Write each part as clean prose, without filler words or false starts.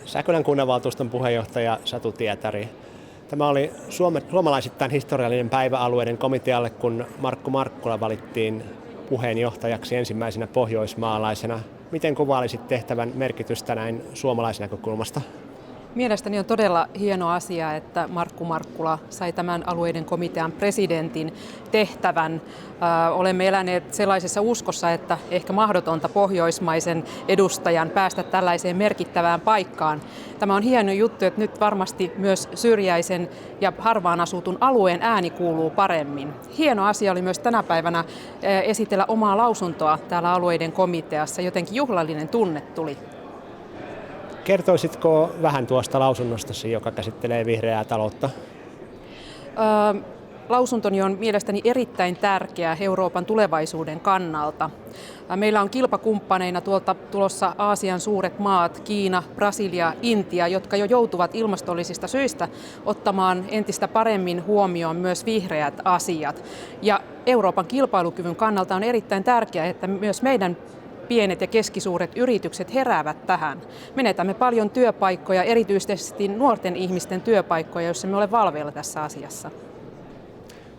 Säkylän kunnanvaltuuston puheenjohtaja Satu Tietari. Tämä oli suomalaisittain historiallinen päivä alueiden komitealle, kun Markku Markkula valittiin puheenjohtajaksi ensimmäisenä pohjoismaalaisena. Miten kuvailisit tehtävän merkitystä näin suomalaisnäkökulmasta? Mielestäni on todella hieno asia, että Markku Markkula sai tämän alueiden komitean presidentin tehtävän. Olemme eläneet sellaisessa uskossa, että ehkä mahdotonta pohjoismaisen edustajan päästä tällaiseen merkittävään paikkaan. Tämä on hieno juttu, että nyt varmasti myös syrjäisen ja harvaan asutun alueen ääni kuuluu paremmin. Hieno asia oli myös tänä päivänä esitellä omaa lausuntoa täällä alueiden komiteassa, jotenkin juhlallinen tunne tuli. Kertoisitko vähän tuosta lausunnostasi, joka käsittelee vihreää taloutta? Lausuntoni on mielestäni erittäin tärkeä Euroopan tulevaisuuden kannalta. Meillä on kilpakumppaneina tuolta tulossa Aasian suuret maat, Kiina, Brasilia, Intia, jotka jo joutuvat ilmastollisista syistä ottamaan entistä paremmin huomioon myös vihreät asiat. Ja Euroopan kilpailukyvyn kannalta on erittäin tärkeää, että myös meidän pienet ja keskisuuret yritykset heräävät tähän. Menetämme paljon työpaikkoja, erityisesti nuorten ihmisten työpaikkoja, joissa me olemme valveilla tässä asiassa.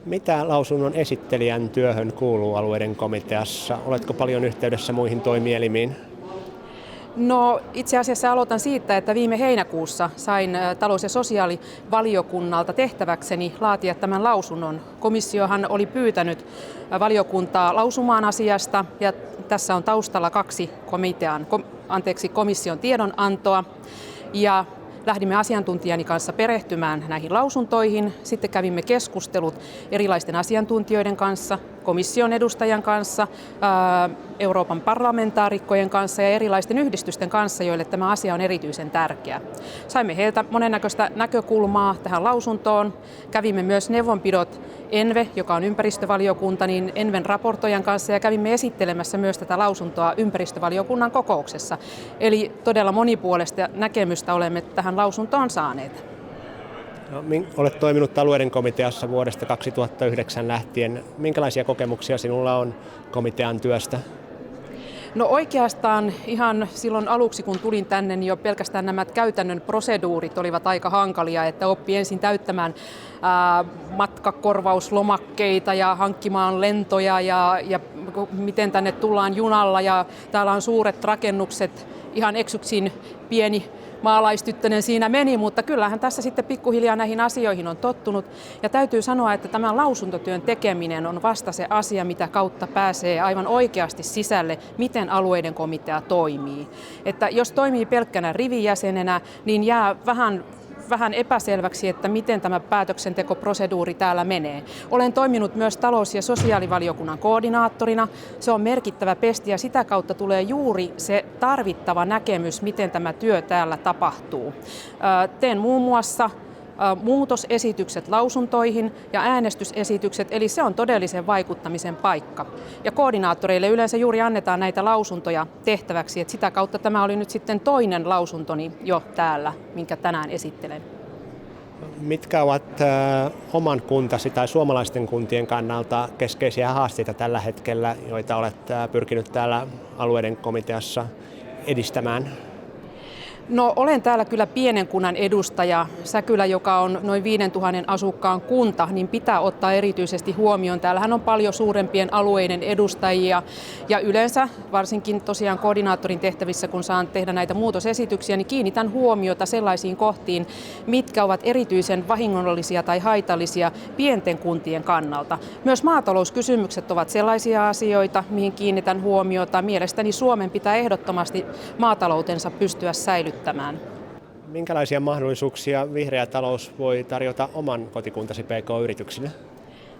Mitä lausunnon esittelijän työhön kuuluu alueiden komiteassa? Oletko paljon yhteydessä muihin toimielimiin? No, itse asiassa aloitan siitä, että viime heinäkuussa sain talous- ja sosiaalivaliokunnalta tehtäväkseni laatia tämän lausunnon. Komissiohan oli pyytänyt valiokuntaa lausumaan asiasta ja tässä on taustalla 2 komission tiedonantoa ja lähdimme asiantuntijani kanssa perehtymään näihin lausuntoihin. Sitten kävimme keskustelut erilaisten asiantuntijoiden kanssa, komission edustajan kanssa, Euroopan parlamentaarikkojen kanssa ja erilaisten yhdistysten kanssa, joille tämä asia on erityisen tärkeä. Saimme heiltä monennäköistä näkökulmaa tähän lausuntoon. Kävimme myös neuvonpidot ENVE, joka on ympäristövaliokunta, niin ENVEn raportoijan kanssa ja kävimme esittelemässä myös tätä lausuntoa ympäristövaliokunnan kokouksessa. Eli todella monipuolista näkemystä olemme tähän lausuntoon saaneet. No, olet toiminut alueiden komiteassa vuodesta 2009 lähtien. Minkälaisia kokemuksia sinulla on komitean työstä? No oikeastaan ihan silloin aluksi, kun tulin tänne, niin jo pelkästään nämä käytännön proseduurit olivat aika hankalia, että oppi ensin täyttämään matkakorvauslomakkeita ja hankkimaan lentoja ja miten tänne tullaan junalla ja täällä on suuret rakennukset, ihan eksyksin pieni maalaistyttönen siinä meni, mutta kyllähän tässä sitten pikkuhiljaa näihin asioihin on tottunut. Ja täytyy sanoa, että tämän lausuntotyön tekeminen on vasta se asia, mitä kautta pääsee aivan oikeasti sisälle, miten alueiden komitea toimii. Että jos toimii pelkkänä rivijäsenenä, niin jää vähän epäselväksi, että miten tämä päätöksentekoproseduuri täällä menee. Olen toiminut myös talous- ja sosiaalivaliokunnan koordinaattorina. Se on merkittävä pesti ja sitä kautta tulee juuri se tarvittava näkemys, miten tämä työ täällä tapahtuu. Teen muun muassa muutosesitykset lausuntoihin ja äänestysesitykset, eli se on todellisen vaikuttamisen paikka. Ja koordinaattoreille yleensä juuri annetaan näitä lausuntoja tehtäväksi, että sitä kautta tämä oli nyt sitten toinen lausuntoni jo täällä, minkä tänään esittelen. Mitkä ovat oman kuntasi tai suomalaisten kuntien kannalta keskeisiä haasteita tällä hetkellä, joita olet pyrkinyt täällä alueiden komiteassa edistämään? No olen täällä kyllä pienen kunnan edustaja. Säkylä, joka on noin 5000 asukkaan kunta, niin pitää ottaa erityisesti huomioon. Täällähän on paljon suurempien alueiden edustajia ja yleensä varsinkin tosiaan koordinaattorin tehtävissä, kun saan tehdä näitä muutosesityksiä, niin kiinnitän huomiota sellaisiin kohtiin, mitkä ovat erityisen vahingollisia tai haitallisia pienten kuntien kannalta. Myös maatalouskysymykset ovat sellaisia asioita, mihin kiinnitän huomiota. Mielestäni Suomen pitää ehdottomasti maataloutensa pystyä säilyttämään. Minkälaisia mahdollisuuksia vihreä talous voi tarjota oman kotikuntasi PK-yrityksille?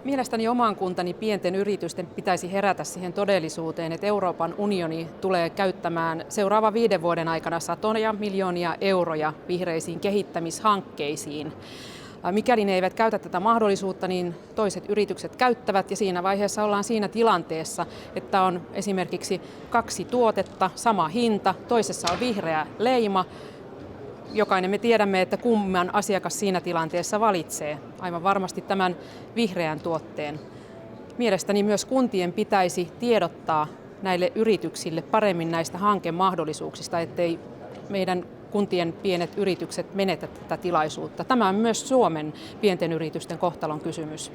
Mielestäni oman kuntani pienten yritysten pitäisi herätä siihen todellisuuteen, että Euroopan unioni tulee käyttämään seuraavan 5 vuoden aikana satoja miljoonia euroja vihreisiin kehittämishankkeisiin. Mikäli ne eivät käytä tätä mahdollisuutta, niin toiset yritykset käyttävät ja siinä vaiheessa ollaan siinä tilanteessa, että on esimerkiksi 2 tuotetta, sama hinta, toisessa on vihreä leima. Jokainen me tiedämme, että kumman asiakas siinä tilanteessa valitsee. Aivan varmasti tämän vihreän tuotteen. Mielestäni myös kuntien pitäisi tiedottaa näille yrityksille paremmin näistä hankemahdollisuuksista, ettei meidän kuntien pienet yritykset menetä tätä tilaisuutta. Tämä on myös Suomen pienten yritysten kohtalon kysymys.